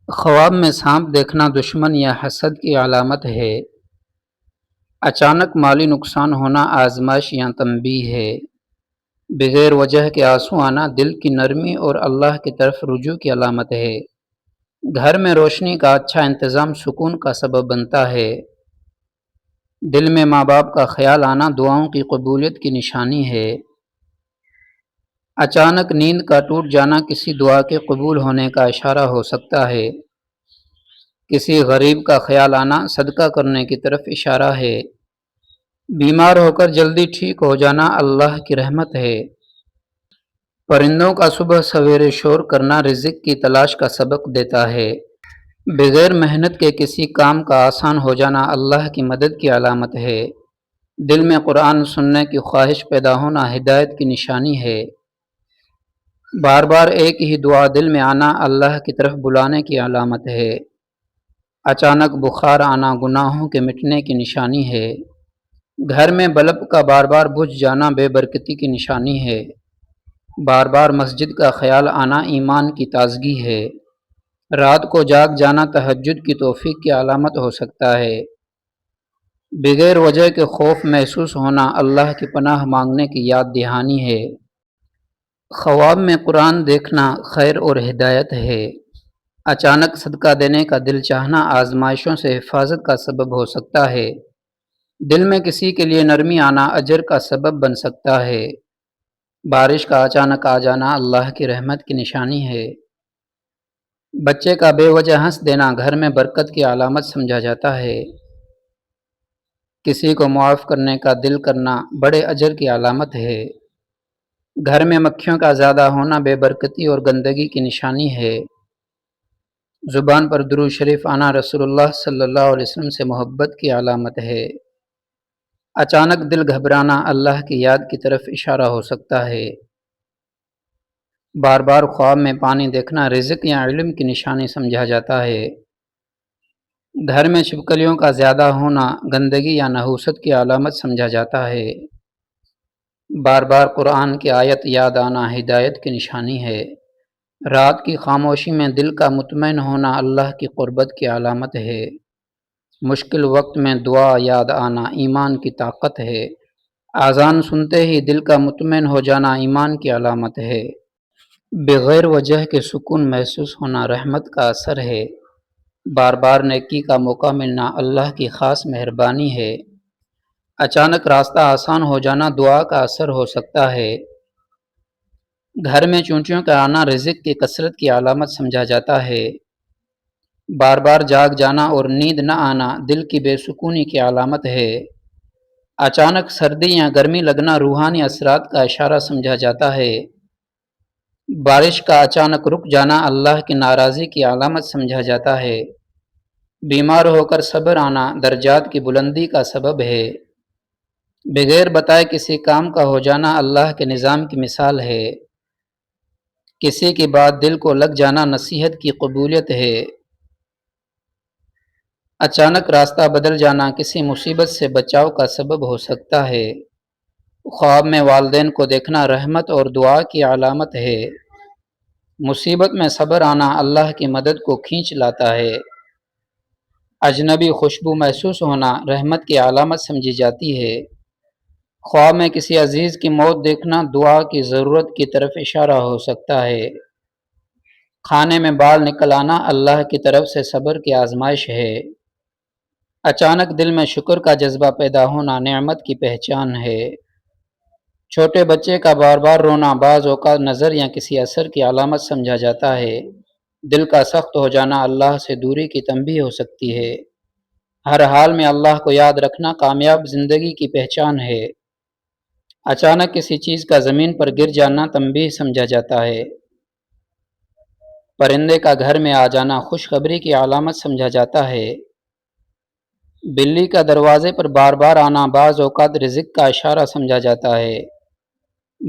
خواب میں سانپ دیکھنا دشمن یا حسد کی علامت ہے۔ اچانک مالی نقصان ہونا آزمائش یا تنبیہ ہے۔ بغیر وجہ کے آنسو آنا دل کی نرمی اور اللہ کی طرف رجوع کی علامت ہے۔ گھر میں روشنی کا اچھا انتظام سکون کا سبب بنتا ہے۔ دل میں ماں باپ کا خیال آنا دعاؤں کی قبولیت کی نشانی ہے۔ اچانک نیند کا ٹوٹ جانا کسی دعا کے قبول ہونے کا اشارہ ہو سکتا ہے۔ کسی غریب کا خیال آنا صدقہ کرنے کی طرف اشارہ ہے۔ بیمار ہو کر جلدی ٹھیک ہو جانا اللہ کی رحمت ہے۔ پرندوں کا صبح سویرے شور کرنا رزق کی تلاش کا سبق دیتا ہے۔ بغیر محنت کے کسی کام کا آسان ہو جانا اللہ کی مدد کی علامت ہے۔ دل میں قرآن سننے کی خواہش پیدا ہونا ہدایت کی نشانی ہے۔ بار بار ایک ہی دعا دل میں آنا اللہ کی طرف بلانے کی علامت ہے۔ اچانک بخار آنا گناہوں کے مٹنے کی نشانی ہے۔ گھر میں بلب کا بار بار بجھ جانا بے برکتی کی نشانی ہے۔ بار بار مسجد کا خیال آنا ایمان کی تازگی ہے۔ رات کو جاگ جانا تہجد کی توفیق کی علامت ہو سکتا ہے۔ بغیر وجہ کے خوف محسوس ہونا اللہ کی پناہ مانگنے کی یاد دہانی ہے۔ خواب میں قرآن دیکھنا خیر اور ہدایت ہے۔ اچانک صدقہ دینے کا دل چاہنا آزمائشوں سے حفاظت کا سبب ہو سکتا ہے۔ دل میں کسی کے لیے نرمی آنا اجر کا سبب بن سکتا ہے۔ بارش کا اچانک آ جانا اللہ کی رحمت کی نشانی ہے۔ بچے کا بے وجہ ہنس دینا گھر میں برکت کی علامت سمجھا جاتا ہے۔ کسی کو معاف کرنے کا دل کرنا بڑے اجر کی علامت ہے۔ گھر میں مکھیوں کا زیادہ ہونا بے برکتی اور گندگی کی نشانی ہے۔ زبان پر درود شریف آنا رسول اللہ صلی اللہ علیہ وسلم سے محبت کی علامت ہے۔ اچانک دل گھبرانا اللہ کی یاد کی طرف اشارہ ہو سکتا ہے۔ بار بار خواب میں پانی دیکھنا رزق یا علم کی نشانی سمجھا جاتا ہے۔ گھر میں چھپکلیوں کا زیادہ ہونا گندگی یا نحوست کی علامت سمجھا جاتا ہے۔ بار بار قرآن کی آیت یاد آنا ہدایت کی نشانی ہے۔ رات کی خاموشی میں دل کا مطمئن ہونا اللہ کی قربت کی علامت ہے۔ مشکل وقت میں دعا یاد آنا ایمان کی طاقت ہے۔ اذان سنتے ہی دل کا مطمئن ہو جانا ایمان کی علامت ہے۔ بغیر وجہ کے سکون محسوس ہونا رحمت کا اثر ہے۔ بار بار نیکی کا موقع ملنا اللہ کی خاص مہربانی ہے۔ اچانک راستہ آسان ہو جانا دعا کا اثر ہو سکتا ہے۔ گھر میں چونٹیوں کا آنا رزق کی کثرت کی علامت سمجھا جاتا ہے۔ بار بار جاگ جانا اور نیند نہ آنا دل کی بے سکونی کی علامت ہے۔ اچانک سردی یا گرمی لگنا روحانی اثرات کا اشارہ سمجھا جاتا ہے۔ بارش کا اچانک رک جانا اللہ کی ناراضی کی علامت سمجھا جاتا ہے۔ بیمار ہو کر صبر آنا درجات کی بلندی کا سبب ہے۔ بغیر بتائے کسی کام کا ہو جانا اللہ کے نظام کی مثال ہے۔ کسی کی بات دل کو لگ جانا نصیحت کی قبولیت ہے۔ اچانک راستہ بدل جانا کسی مصیبت سے بچاؤ کا سبب ہو سکتا ہے۔ خواب میں والدین کو دیکھنا رحمت اور دعا کی علامت ہے۔ مصیبت میں صبر آنا اللہ کی مدد کو کھینچ لاتا ہے۔ اجنبی خوشبو محسوس ہونا رحمت کی علامت سمجھی جاتی ہے۔ خواب میں کسی عزیز کی موت دیکھنا دعا کی ضرورت کی طرف اشارہ ہو سکتا ہے۔ کھانے میں بال نکل آنا اللہ کی طرف سے صبر کی آزمائش ہے۔ اچانک دل میں شکر کا جذبہ پیدا ہونا نعمت کی پہچان ہے۔ چھوٹے بچے کا بار بار رونا بعض اوقات نظر یا کسی اثر کی علامت سمجھا جاتا ہے۔ دل کا سخت ہو جانا اللہ سے دوری کی تنبیہ ہو سکتی ہے۔ ہر حال میں اللہ کو یاد رکھنا کامیاب زندگی کی پہچان ہے۔ اچانک کسی چیز کا زمین پر گر جانا تنبیہ سمجھا جاتا ہے۔ پرندے کا گھر میں آ جانا خوشخبری کی علامت سمجھا جاتا ہے۔ بلی کا دروازے پر بار بار آنا بعض اوقات رزق کا اشارہ سمجھا جاتا ہے۔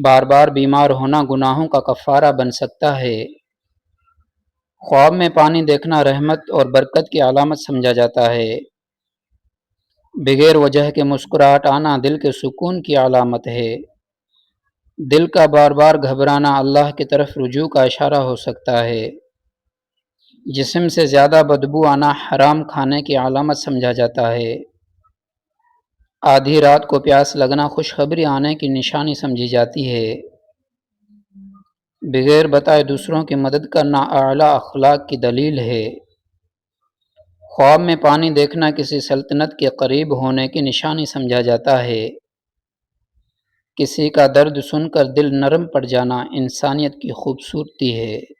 بار بار بیمار ہونا گناہوں کا کفارہ بن سکتا ہے۔ خواب میں پانی دیکھنا رحمت اور برکت کی علامت سمجھا جاتا ہے۔ بغیر وجہ کے مسکراہٹ آنا دل کے سکون کی علامت ہے۔ دل کا بار بار گھبرانا اللہ کی طرف رجوع کا اشارہ ہو سکتا ہے۔ جسم سے زیادہ بدبو آنا حرام کھانے کی علامت سمجھا جاتا ہے۔ آدھی رات کو پیاس لگنا خوشخبری آنے کی نشانی سمجھی جاتی ہے۔ بغیر بتائے دوسروں کی مدد کرنا اعلیٰ اخلاق کی دلیل ہے۔ خواب میں پانی دیکھنا کسی سلطنت کے قریب ہونے کی نشانی سمجھا جاتا ہے۔ کسی کا درد سن کر دل نرم پڑ جانا انسانیت کی خوبصورتی ہے۔